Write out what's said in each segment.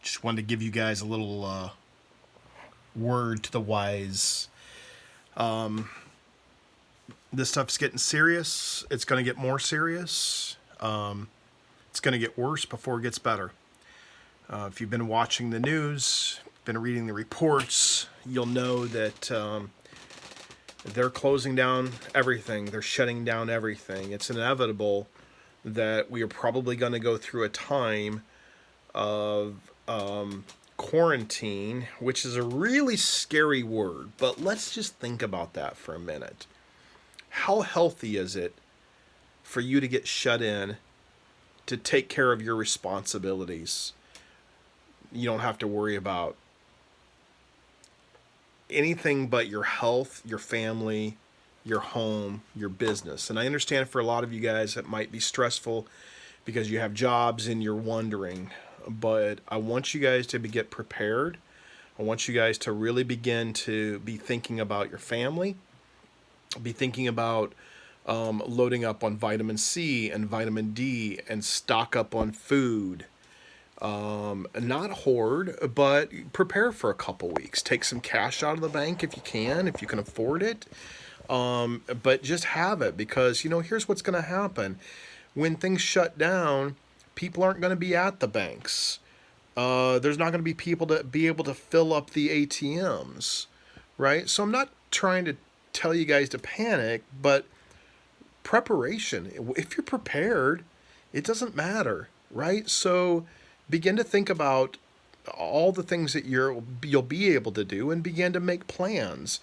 Just wanted to give you guys a little word to the wise. This stuff's getting serious. It's going to get more serious. It's going to get worse before it gets better. If you've been watching the news, been reading the reports, you'll know that they're closing down everything. They're shutting down everything. It's inevitable that we are probably going to go through a time of quarantine, which is a really scary word, but let's just think about that for a minute. How healthy is it for you to get shut in to take care of your responsibilities? You don't have to worry about anything but your health, your family, your home, your business. And I understand for a lot of you guys it might be stressful because you have jobs and you're wondering, but I want you guys to get prepared. I want you guys to really begin to be thinking about your family, be thinking about loading up on vitamin C and vitamin D and stock up on food. Not hoard, but prepare for a couple weeks. Take some cash out of the bank if you can afford it. But just have it because, here's what's going to happen. When things shut down, people aren't going to be at the banks. There's not going to be people to be able to fill up the ATMs, right? So I'm not trying to tell you guys to panic, but preparation. If you're prepared, it doesn't matter, right? So begin to think about all the things that you'll be able to do and begin to make plans.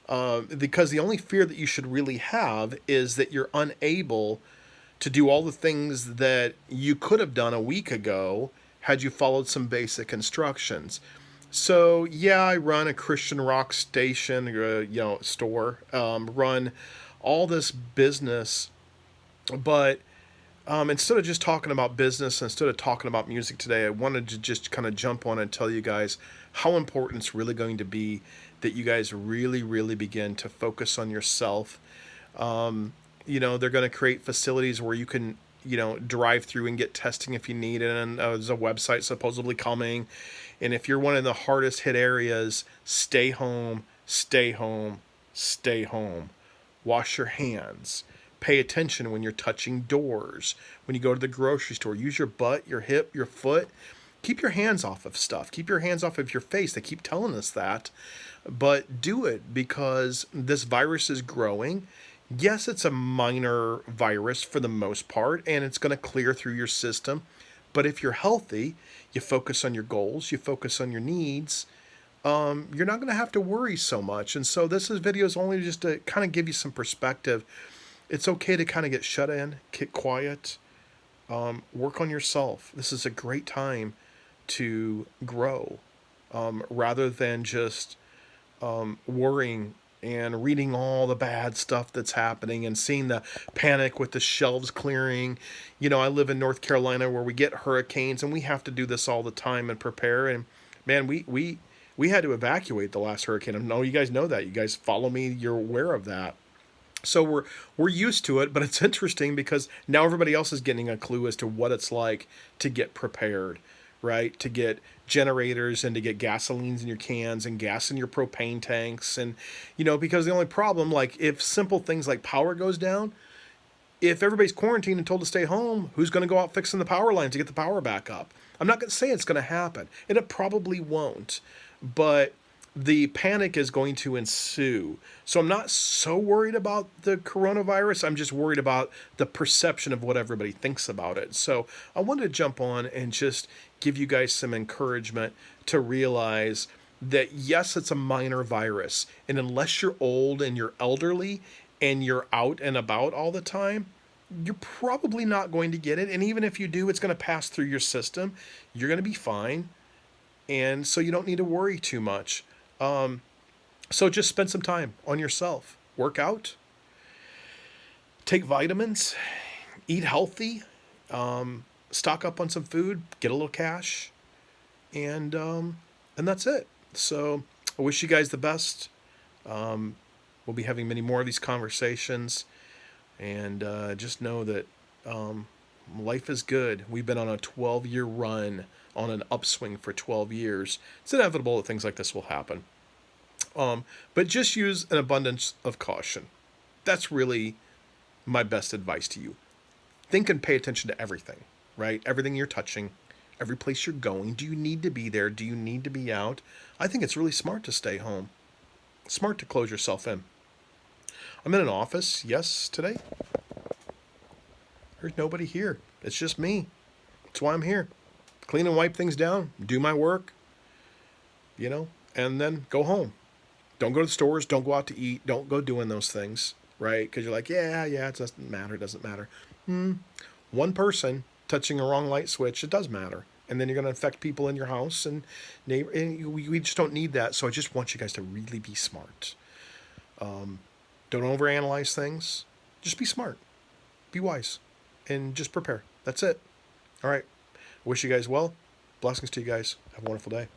Because the only fear that you should really have is that you're unable to do all the things that you could have done a week ago had you followed some basic instructions. So yeah, I run a Christian rock station, store, run all this business, but instead of just talking about business, instead of talking about music today, I wanted to just kind of jump on and tell you guys how important it's really going to be that you guys really, really begin to focus on yourself. They're going to create facilities where you can, drive through and get testing if you need it. And there's a website supposedly coming. And if you're one of the hardest hit areas, stay home, stay home, stay home. Wash your hands. Pay attention when you're touching doors. When you go to the grocery store, use your butt, your hip, your foot. Keep your hands off of stuff. Keep your hands off of your face. They keep telling us that. But do it because this virus is growing. Yes, it's a minor virus for the most part, and it's going to clear through your system. But if you're healthy, you focus on your goals, you focus on your needs, you're not going to have to worry so much. And so this video is only just to kind of give you some perspective. It's okay to kind of get shut in, get quiet, work on yourself. This is a great time to grow rather than just worrying and reading all the bad stuff that's happening and seeing the panic with the shelves clearing. I live in North Carolina where we get hurricanes and we have to do this all the time and prepare. And man, we had to evacuate the last hurricane. I know you guys know that. You guys follow me. You're aware of that. So we're used to it, but it's interesting because now everybody else is getting a clue as to what it's like to get prepared, right? To get generators and to get gasolines in your cans and gas in your propane tanks. And, because the only problem, like if simple things like power goes down, if everybody's quarantined and told to stay home, who's going to go out fixing the power lines to get the power back up? I'm not going to say it's going to happen, and it probably won't, but the panic is going to ensue. So I'm not so worried about the coronavirus. I'm just worried about the perception of what everybody thinks about it. So I wanted to jump on and just give you guys some encouragement to realize that yes, it's a minor virus. And unless you're old and you're elderly and you're out and about all the time, you're probably not going to get it. And even if you do, it's going to pass through your system. You're going to be fine. And so you don't need to worry too much. So just spend some time on yourself. Work out. Take vitamins. Eat healthy. Stock up on some food. Get a little cash. And that's it. So I wish you guys the best. We'll be having many more of these conversations. And just know that life is good. We've been on a 12-year run on an upswing for 12 years, it's inevitable that things like this will happen. But just use an abundance of caution. That's really my best advice to you. Think and pay attention to everything, right? Everything you're touching, every place you're going. Do you need to be there? Do you need to be out? I think it's really smart to stay home. Smart to close yourself in. I'm in an office, yes, today. There's nobody here. It's just me. That's why I'm here. Clean and wipe things down, do my work, and then go home. Don't go to the stores. Don't go out to eat. Don't go doing those things, right? Because you're like, yeah, it doesn't matter. It doesn't matter. One person touching a wrong light switch, it does matter. And then you're going to affect people in your house and neighbor. And we just don't need that. So I just want you guys to really be smart. Don't overanalyze things. Just be smart. Be wise. And just prepare. That's it. All right. Wish you guys well. Blessings to you guys. Have a wonderful day.